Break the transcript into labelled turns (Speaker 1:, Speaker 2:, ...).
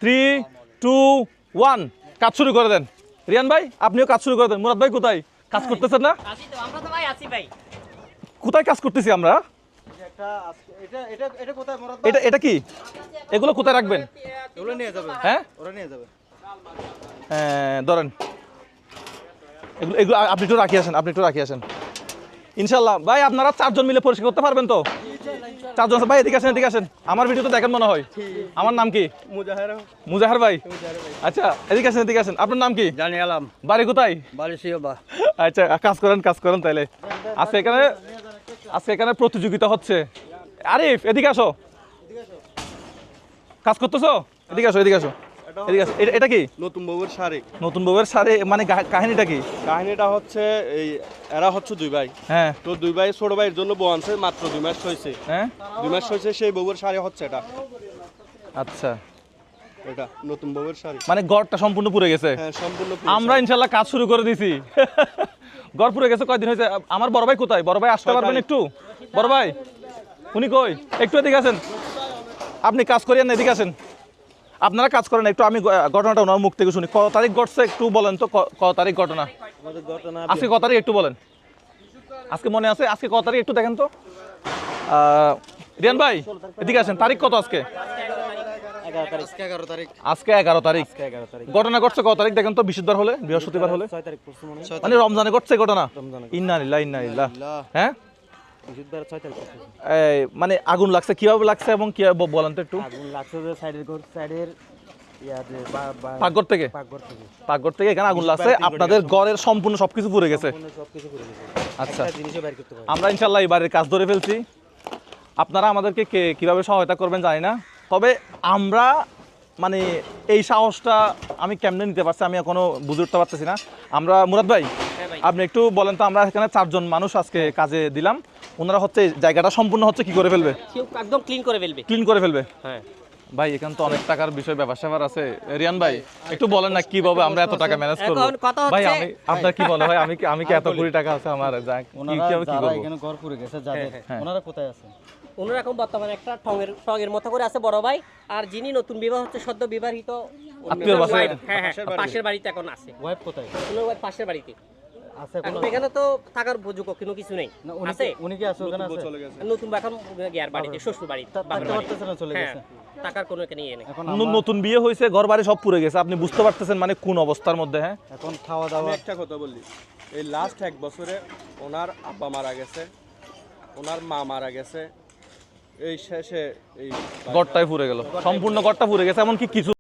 Speaker 1: 3 2 1 কাজ শুরু করে দেন। রিয়ান ভাই আপনিও কাজ শুরু করে দেন। মুরাদ ভাই কোথায় কাজ করতেছেন না?
Speaker 2: আসি তো, আমরা তো ভাই আছি ভাই।
Speaker 1: কোথায় কাজ করতেছি আমরা?
Speaker 3: এটা কোথায় মোরাদ?
Speaker 1: এটা কি? এগুলো কোথায় রাখবেন?
Speaker 3: এগুলো নিয়ে যাবে।
Speaker 1: হ্যাঁ
Speaker 3: ওরা নিয়ে যাবে।
Speaker 1: ধরেন এগুলো এগুলো আপনি একটু রাখি আসেন ইনশাল্লাহ। ভাই আপনারা 4 জন মিলে পরিষ্কার করতে পারবেন তো? 4 জন ভাই এদিকে আসেন। আমার ভিডিও তো দেখেন মনে হয়। আমার নাম কি? মুজাহার ভাই। আচ্ছা এদিকে আসেন। আপনার নাম কি?
Speaker 3: জানি আলাম।
Speaker 1: বাড়ি কোথায়?
Speaker 3: বালিশিওবা।
Speaker 1: আচ্ছা কাজ করেন তাইলে। আজকে এখানে প্রতিযোগিতা হচ্ছে। আরিফ এদিকে আসো। কাজ করতেছো? এদিকে আসো। এটা কি?
Speaker 3: নতুন বউয়ের শাড়ি।
Speaker 1: নতুন বউয়ের শাড়ি মানে কাহিনীটা কি?
Speaker 3: কাহিনীটা হচ্ছে এই এরা হচ্ছে দুই ভাই।
Speaker 1: হ্যাঁ
Speaker 3: তো দুই ভাই ছোট ভাইয়ের জন্য বউ আনছে, মাত্র 2 মাস হয়েছে।
Speaker 1: হ্যাঁ
Speaker 3: 2 মাস হয়েছে, সেই বউয়ের শাড়ি হচ্ছে এটা।
Speaker 1: আচ্ছা
Speaker 3: এটা নতুন বউয়ের শাড়ি।
Speaker 1: মানে গড়টা সম্পূর্ণ পুড়ে গেছে।
Speaker 3: হ্যাঁ সম্পূর্ণ।
Speaker 1: আমরা ইনশাল্লাহ কাজ শুরু করে দিছি। গড় পুড়ে গেছে কয়দিন হয়েছে? আমার বড় ভাই কোথায়? বড় ভাই আসতে পারবেন একটু? বড় ভাই উনি কই? একটু এদিকে আসেন। আপনি কাজ করিয়েন না, এদিকে আসেন। আপনারা কাজ করেন একটু, আমি ঘটনাটা ওনার মুখ থেকে শুনি। কত তারিখ ঘটছে একটু বলেন তো? কত তারিখ ঘটনা? আজকে কত তারিখ একটু বলেন। আজকে মনে আছে? আজকে কত তারিখ একটু দেখেন তো। রিয়ান ভাই এদিকে আসেন। তারিখ কত আজকে?
Speaker 3: 11 তারিখ।
Speaker 1: আজকে 11 তারিখ। ঘটনা ঘটছে কত তারিখ দেখেন তো? বৃহস্পতিবার হলে, বৃহস্পতিবার হলে,
Speaker 3: 6 তারিখ পড়ছে মনে হয়।
Speaker 1: মানে রমজানে ঘটছে ঘটনা। ইন্না লিল্লাহ। হ্যাঁ
Speaker 3: বৃহস্পতিবার 6 তারিখ পড়ছে।
Speaker 1: মানে আগুন লাগছে কিভাবে লাগছে এবং কিভাবে বলেন তো একটু।
Speaker 3: আগুন লাগছে যে সাইডের ইয়াতে
Speaker 1: পাকঘর থেকে এখানে আগুন লাগছে। আপনাদের ঘরের সম্পূর্ণ সবকিছু পুড়ে গেছে।
Speaker 3: সবকিছু করে দিয়েছে।
Speaker 1: আচ্ছা
Speaker 3: একটা জিনিসও বের করতে পারে।
Speaker 1: আমরা ইনশাল্লাহ এই বাড়ির কাজ ধরে ফেলছি। আপনারা আমাদেরকে কিভাবে সহায়তা করবেন জানি না, তবে আমরা মানে এই সাহসটা আমি কেমনে নিতে পারছি আমি এখনো বুঝে উঠতে পারতেছি না। আমরা মুরাদ ভাই আপনি একটু বলেন তো, আমরা এখানে 4 জন মানুষ আজকে কাজে দিলাম, ওনারা হচ্ছে জায়গাটা সম্পূর্ণ হচ্ছে কি করে ফেলবে?
Speaker 2: একদম ক্লিন করে ফেলবে।
Speaker 1: হ্যাঁ ভাই এখানে তো অনেক টাকার বিষয় ব্যাপার স্যাপার আছে। রিয়ান ভাই একটু বলেন না কিভাবে আমরা এত টাকা ম্যানেজ করব?
Speaker 2: এখন কথা হচ্ছে
Speaker 1: ভাই আপনার কি বলে ভাই, আমি কি এত কোটি টাকা আছে আমার? কিভাবে কি করব?
Speaker 3: এখানে ঘর পুড়ে গেছে যাদের, ওনারা কোথায় আছে?
Speaker 2: ওনারা এখন বর্তমানে একটা ঠঙের মতো করে আছে বড় ভাই, আর যিনি নতুন বিবাহ হচ্ছে সদ্য বিবাহিত
Speaker 1: আত্মীয়র বাসায়?
Speaker 2: হ্যাঁ পাশের বাড়িতে এখন আছে।
Speaker 3: ওয়াইফ কোথায়
Speaker 2: ওনার ওয়াইফ পাশের বাড়িতে
Speaker 3: আছে?
Speaker 2: এখন এখানে তো থাকার উপযোগ্য কোনো কিছু নেই। আছে
Speaker 3: উনি কি আছে ওখানে? আছে
Speaker 2: নতুন এখন গিয়ার বাড়িতে, শ্বশুর বাড়ি,
Speaker 3: থাকতে পারতেছে না, চলে গেছে।
Speaker 2: টাকার কোনো এখানে ইয়ে নেই।
Speaker 3: এখন
Speaker 1: নতুন বিয়ে হয়েছে, ঘর বাড়ি সব পুড়ে গেছে, আপনি বুঝতে পারতেছেন মানে কোন অবস্থার মধ্যে। হ্যাঁ
Speaker 3: এখন খাওয়া দাওয়া।
Speaker 4: একটা কথা বলি, এই লাস্ট 1 বছরে ওনার আব্বা মারা গেছে, ওনার মা মারা গেছে, এই শেষে এই
Speaker 1: ঘরটাই পুড়ে গেল, সম্পূর্ণ ঘরটা পুড়ে গেছে, এমনকি কিছু